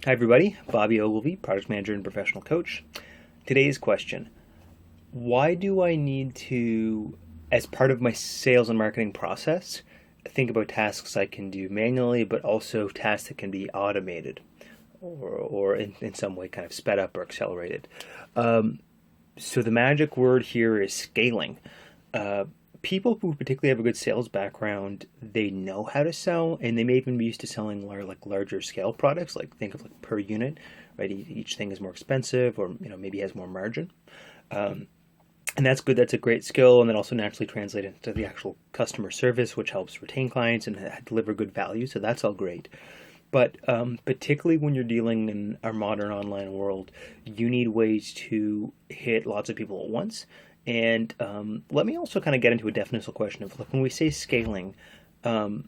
Hi, everybody. Bobby Ogilvy, product manager and professional coach. Today's question: why do I need to, as part of my sales and marketing process, think about tasks I can do manually, but also tasks that can be automated or in some way kind of sped up or accelerated? So the magic word here is scaling. Uh, People who particularly have a good sales background, they know how to sell, and they may even be used to selling larger scale products. Like think of like per unit, right? Each thing is more expensive, or maybe has more margin, and that's good. That's a great skill, and then also naturally translate into the actual customer service, which helps retain clients and deliver good value. So that's all great. But particularly when you're dealing in our modern online world, you need ways to hit lots of people at once. And let me also kind of get into a definitional question of like when we say scaling, the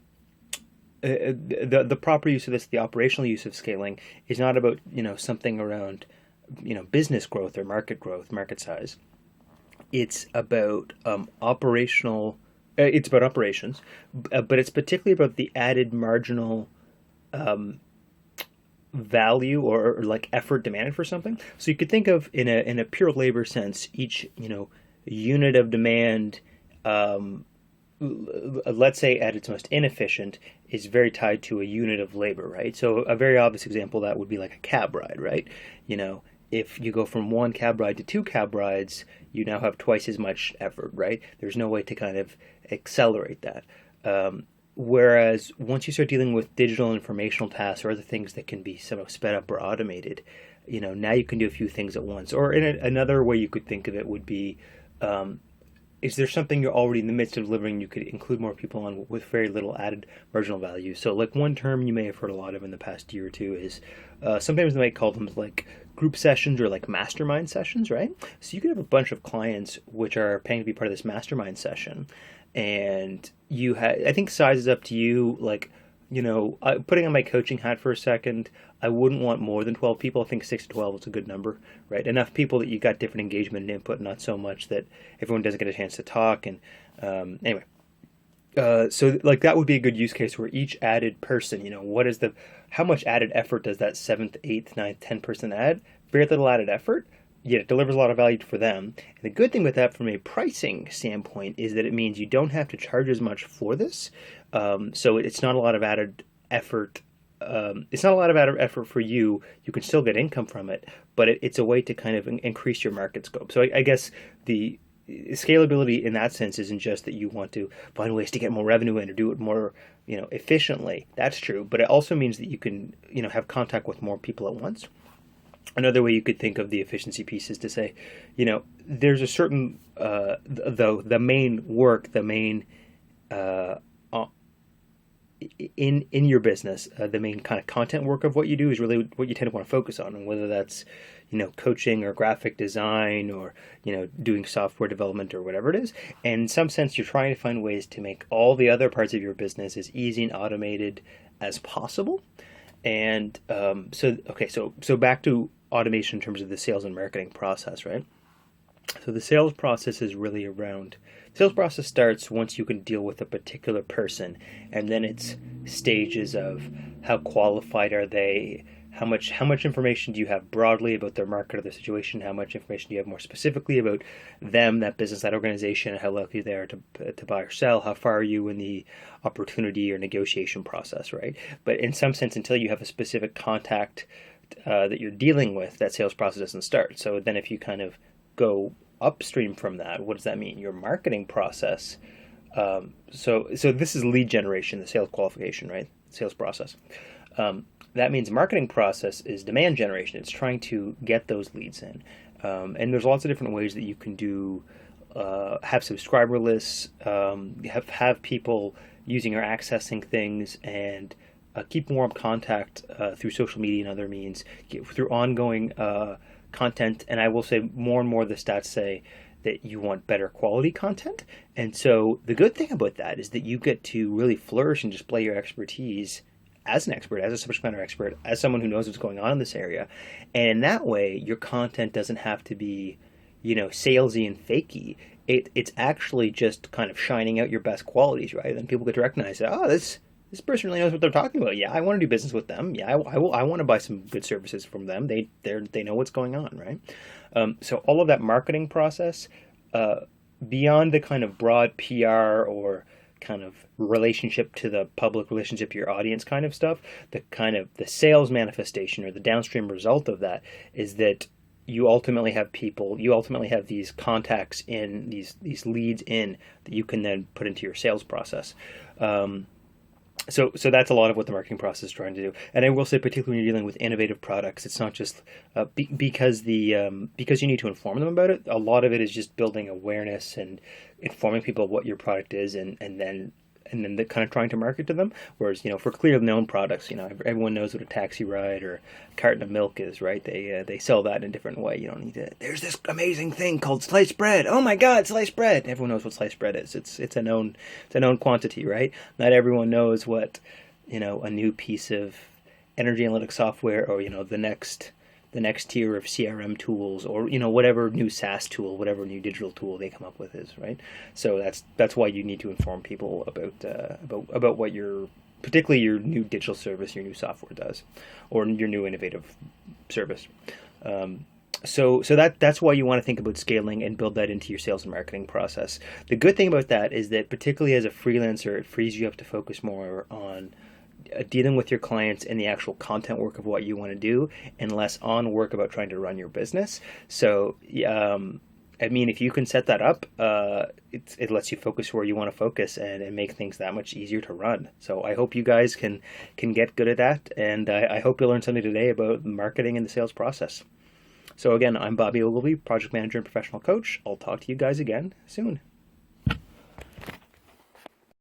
proper use of this, the operational use of scaling, is not about something around business growth or market growth, market size. It's about operational. It's about operations, but it's particularly about the added marginal value or like effort demanded for something. So you could think of in a pure labor sense, each unit of demand, let's say at its most inefficient, is very tied to a unit of labor, right? So a very obvious example of that would be like a cab ride, right? You know, if you go from one cab ride to two cab rides, you now have twice as much effort, right? There's no way to kind of accelerate that. Whereas once you start dealing with digital informational tasks or other things that can be sort of sped up or automated, now you can do a few things at once. Or another way you could think of it would be, is there something you're already in the midst of delivering you could include more people on with very little added marginal value? So like one term you may have heard a lot of in the past year or two is sometimes they might call them like group sessions or like mastermind sessions, right? So you could have a bunch of clients which are paying to be part of this mastermind session, and you have, I think size is up to you. Like, putting on my coaching hat for a second, I wouldn't want more than 12 people. I think 6 to 12 is a good number, right? Enough people that you got different engagement and input, not so much that everyone doesn't get a chance to talk. And anyway, so like that would be a good use case where each added person, how much added effort does that seventh, eighth, ninth, 10 person add? Very little added effort, yet it delivers a lot of value for them. And the good thing with that from a pricing standpoint is that it means you don't have to charge as much for this. So it's not a lot of added effort. It's not a lot of added effort for you. You can still get income from it, but it's a way to kind of increase your market scope. So I guess the scalability in that sense isn't just that you want to find ways to get more revenue in or do it more, efficiently. That's true, but it also means that you can, have contact with more people at once. Another way you could think of the efficiency piece is to say, there's a certain the main work, the main in your business, the main kind of content work of what you do is really what you tend to want to focus on, and whether that's coaching or graphic design or doing software development or whatever it is. And in some sense, you're trying to find ways to make all the other parts of your business as easy and automated as possible. And so back to automation in terms of the sales and marketing process, right? So the sales process is really around, sales process starts once you can deal with a particular person, and then it's stages of how qualified are they, how much information do you have broadly about their market or their situation, how much information do you have more specifically about them, that business, that organization, how likely they are to buy or sell, how far are you in the opportunity or negotiation process, right? But in some sense, until you have a specific contact that you're dealing with, that sales process doesn't start. So then if you kind of go upstream from that, what does that mean? Your marketing process. So this is lead generation, the sales qualification, right? Sales process. That means marketing process is demand generation. It's trying to get those leads in. And there's lots of different ways that you can do, have subscriber lists, have people using or accessing things, and keep warm contact through social media and other means, through ongoing content. And I will say more and more the stats say that you want better quality content. And so the good thing about that is that you get to really flourish and display your expertise as an expert, as a subject matter expert, as someone who knows what's going on in this area. And in that way, your content doesn't have to be, salesy and fakey. It's actually just kind of shining out your best qualities, right? And people get to recognize that, this person really knows what they're talking about. Yeah, I want to do business with them. Yeah, I want to buy some good services from them. They know what's going on, right? So all of that marketing process, uh, beyond the kind of broad PR or kind of relationship to the public, relationship to your audience kind of stuff, the kind of the sales manifestation or the downstream result of that is that you ultimately have these contacts in these leads in that you can then put into your sales process. um, so that's a lot of what the marketing process is trying to do. And I will say, particularly when you're dealing with innovative products, it's not just because you need to inform them about it. A lot of it is just building awareness and informing people what your product is, and then the kind of trying to market to them. Whereas, for clearly known products, everyone knows what a taxi ride or a carton of milk is, right? They sell that in a different way. You don't need to. There's this amazing thing called sliced bread. Oh my God, sliced bread! Everyone knows what sliced bread is. It's a known quantity, right? Not everyone knows what a new piece of energy analytics software, or the next tier of CRM tools, or whatever new SaaS tool, whatever new digital tool they come up with is, right? So that's why you need to inform people about what particularly your new digital service, your new software does, or your new innovative service. So that's why you want to think about scaling and build that into your sales and marketing process. The good thing about that is that, particularly as a freelancer, it frees you up to focus more on dealing with your clients and the actual content work of what you want to do, and less on work about trying to run your business. So, I mean, if you can set that up, it lets you focus where you want to focus, and make things that much easier to run. So I hope you guys can get good at that, and I hope you learned something today about marketing and the sales process. So again, I'm Bobby Ogilvy, project manager and professional coach. I'll talk to you guys again soon.